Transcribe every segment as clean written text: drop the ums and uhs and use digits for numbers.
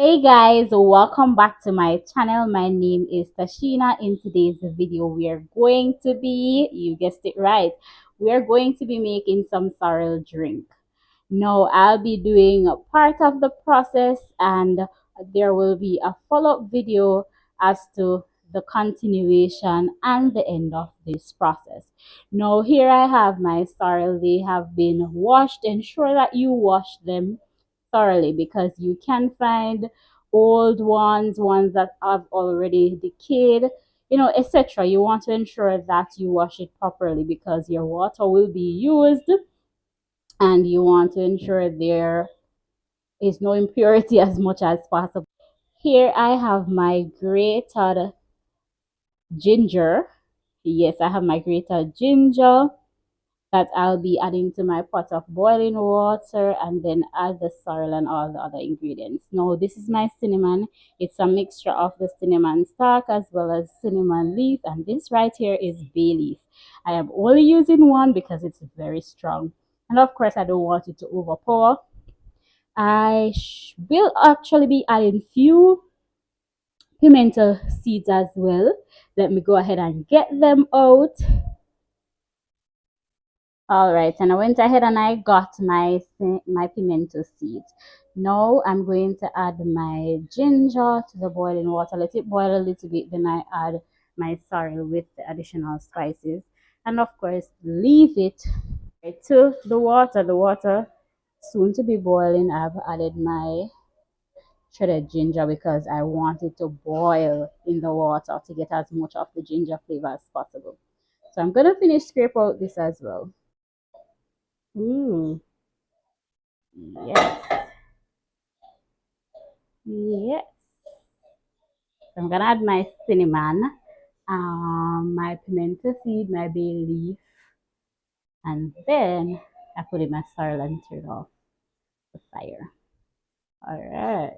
Hey guys, welcome back to my channel. My name is Tasheena. In today's video, we are going to be, you guessed it right, we are going to be making some sorrel drink. Now, I'll be doing a part of the process and there will be a follow-up video as to the continuation and the end of this process. Now, here I have my sorrel. They have been washed. Ensure that you wash them thoroughly because you can find old ones that have already decayed, etc. You want to ensure that you wash it properly because your water will be used and you want to ensure there is no impurity as much as possible. Here I have my grated ginger. Yes, I have my grated ginger that I'll be adding to my pot of boiling water and then add the sorrel and all the other ingredients. Now, this is my cinnamon. It's a mixture of the cinnamon stalk as well as cinnamon leaf, and this right here is bay leaf. I am only using one because it's very strong. And of course, I don't want it to overpower. Will actually be adding few pimento seeds as well. Let me go ahead and get them out. All right, and I went ahead and I got my pimento seeds. Now I'm going to add my ginger to the boiling water. Let it boil a little bit, then I add my sorrel with the additional spices, and of course leave it to the water. The water soon to be boiling. I've added my shredded ginger because I want it to boil in the water to get as much of the ginger flavor as possible. So I'm gonna finish scrape out this as well. Ooh, yes, yes. So I'm gonna add my cinnamon, my pimento seed, my bay leaf, and then I put in my sorrel and turn off the fire. All right,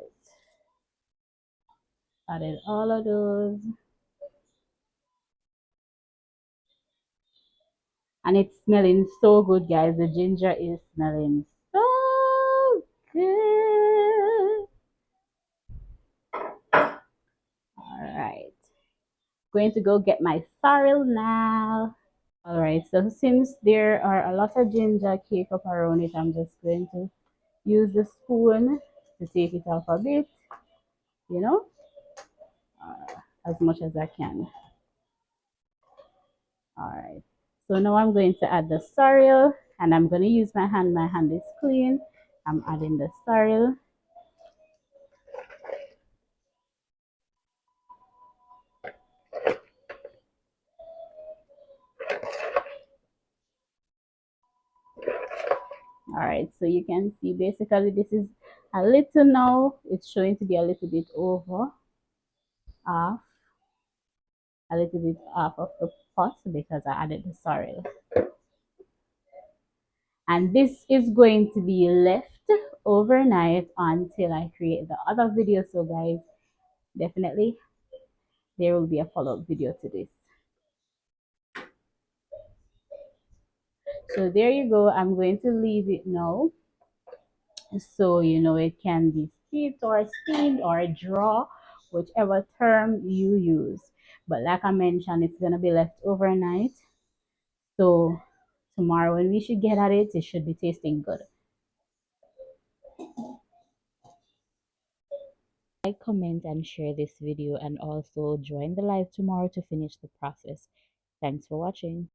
added all of those, and it's smelling so good, guys. The ginger is smelling so good. All right, going to go get my sorrel now. All right, so since there are a lot of ginger cake up around it, I'm just going to use the spoon to take it off a bit, you know, as much as I can. All right, so now I'm going to add the sorrel and I'm going to use my hand. My hand is clean. I'm adding the sorrel. All right, so you can see basically this is a little now. It's showing to be a little bit over, off, a little bit off of the pot because I added the sorrel. And this is going to be left overnight until I create the other video. So guys, definitely there will be a follow-up video to this. So there you go. I'm going to leave it now, so it can be steeped or steamed or draw, whichever term you use. But like I mentioned, it's going to be left overnight, so tomorrow when we should get at it, it should be tasting good. Like, comment, and share this video, and also join the live tomorrow to finish the process. Thanks for watching.